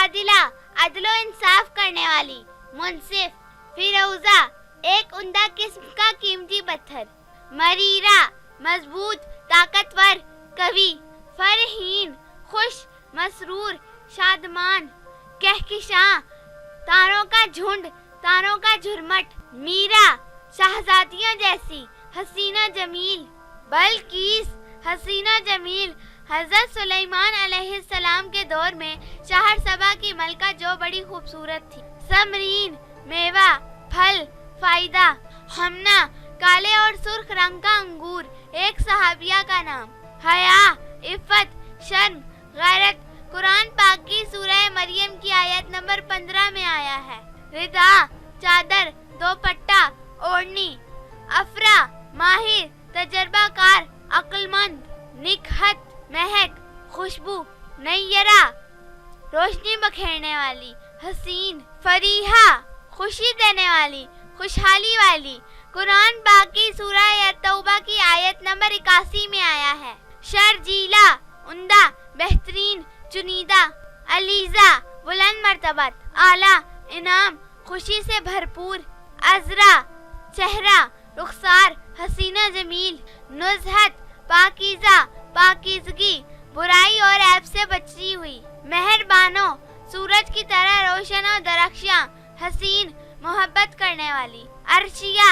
आदिला अदलो इंसाफ करने वाली, मुंसिफ, फिरोजा एक उम्दा किस्म का कीमती पत्थर, मरीरा मजबूत ताकतवर कवि, फरहीन खुश मसरूर शादमान, कहकिशां तारों का झुंड तारों का झुरमट, मीरा शहजादियों जैसी हसीना जमील, बल्कीस हसीना जमील हजरत सुलेमान अलैहिस्सलाम के दौर में शहर सबा की मलका जो बड़ी खूबसूरत थी, समरीन मेवा फल फायदा, हमना काले और सुर्ख रंग का अंगूर एक सहाबिया का नाम, हया इफ़्फ़त शर्म गैरत कुरान पाक की सूरह मरियम की आयत नंबर 15 में आया है, रिदा चादर दोपट्टा ओढ़नी, अफरा माहिर तजर्बाकार अक्लमंद, निकहत महक खुशबू, नैयरा रोशनी बखेरने वाली, हसीन, फरीहा खुशी देने वाली खुशहाली वाली, कुरान पाक की सूरह तौबा की आयत नंबर 81 में आया है, शर्जीला उम्दा बेहतरीन चुनीदा, अलीजा बुलंद मर्तबत आला इनाम खुशी से भरपूर, अजरा चेहरा रुखसार हसीना जमील, नुज़हत पाकीज़ा पाकीज़गी बुराई और ऐब से बची हुई, मेहरबानो सूरज की तरह रोशन और दरख्शां हसीन मोहब्बत करने वाली, अर्शिया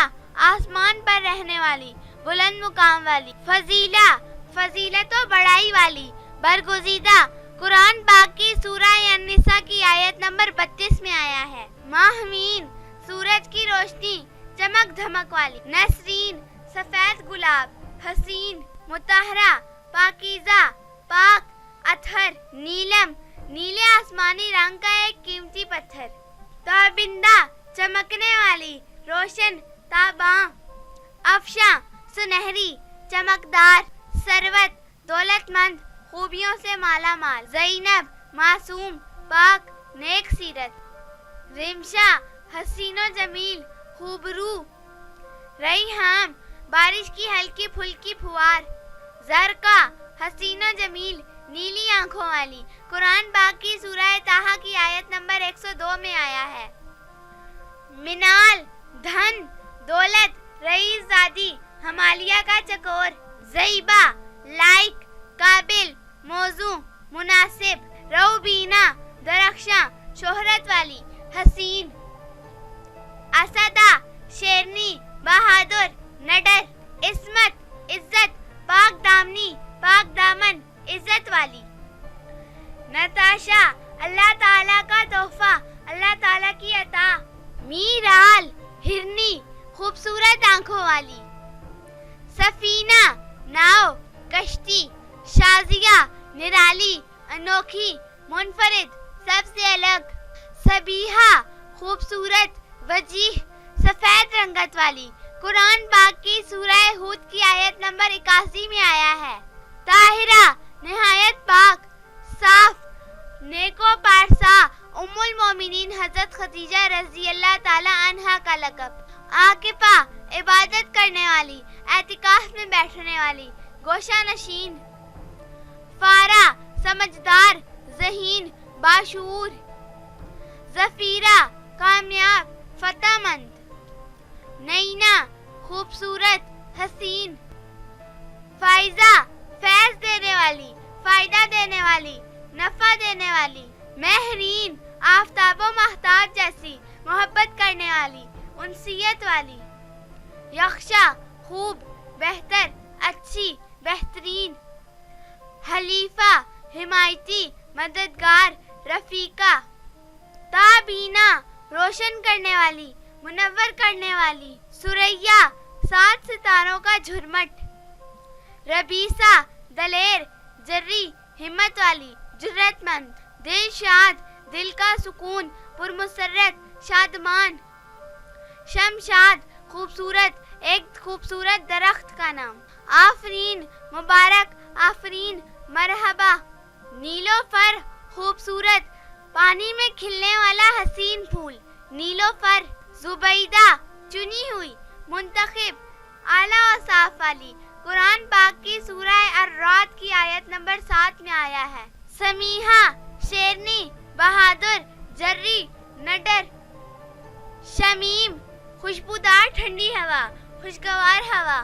आसमान पर रहने वाली बुलंद मुकाम वाली, फजीला फजीलत और बड़ाई वाली, बरगुज़ीदा कुरान पाक की सूरह अन-निसा की आयत नंबर 32 में आया है, माहमीन सूरज की रोशनी चमक धमक वाली, नसरीन सफेद गुलाब हसीन मुतहरा पाकीज़ा पाक, अतहर नीलम नीले आसमानी रंग का एक कीमती पत्थर, ताबिंदा चमकने वाली रोशन ताबां, अफशा सुनहरी चमकदार, सरवत दौलतमंद खूबियों से माला माल, ज़ैनब मासूम पाक नेक सीरत, रिमशा हसीनो जमील खूबरू, रैहाम बारिश की हल्की फुल्की फुहार, ज़रका हसीनो जमील नीली आंखों वाली, कुरान पाक की सूरह ताहा की आयत नंबर 102 में आया है, मिनाल धन दौलत रईस ज़ादी हमालिया का चकोर, ज़ईबा लाइक काबिल मौजू मुनासिब, रऊबीना दरख्शां शोहरत वाली हसीन, असदा शेरनी बहादुर नडर, इस्मत इज्जत पाक दामनी पाक दामन इज्जत वाली, नताशा अल्लाह ताला का तोहफा अल्लाह ताला की अता, मीराल हिरनी खूबसूरत आंखों वाली, सफीना नाव कश्ती, शाजिया निराली अनोखी मुनफरिद सबसे अलग, सबीहा खूबसूरत वजीह सफेद रंगत वाली, कुरान पाक की सूरह हूद की आयत नंबर 81 में आया है, ताहिरा निहायत पाक साफ नेको पारसा उम्मुल मोमिनीन हजरत खदीजा रज़ी अल्लाह ताला अन्हा का लक़ब, आकिफा इबादत करने वाली एतिकाफ में बैठने वाली गोशा नशीन, फारा समझदार ज़हीन बाशूर, ज़फ़ीरा कामयाब फतहमंद, नईना खूबसूरत हसीन, फाइजा फैज़ देने वाली फायदा देने वाली नफा देने वाली, महरीन आफताबो महताज जैसी मोहब्बत करने वाली उनसियत वाली, यख्शा खूब बेहतर अच्छी बेहतरीन, हलीफा हिमायती मददगार रफीका, ताबीना रोशन करने वाली मुनव्वर करने वाली, सुरैया 7 सितारों का झुरमट, रबीसा दलेर जर्री हिम्मत वाली जुर्रतमंद, दिलशाद दिल का सुकून पुरमुसर्रत शादमान, शमशाद खूबसूरत एक खूबसूरत दरख्त का नाम, आफरीन मुबारक आफरीन मरहबा, नीलोफर खूबसूरत पानी में खिलने वाला हसीन फूल नीलोफर, जुबैदा चुनी हुई मुंतखब आला और साफ वाली, कुरान पाक की सूरह अर्राद की आयत नंबर 7 में आया है, समीहा शेरनी بہادر، جری، نڈر، شمیم، خوشبودار ٹھنڈی ہوا، خوشگوار ہوا.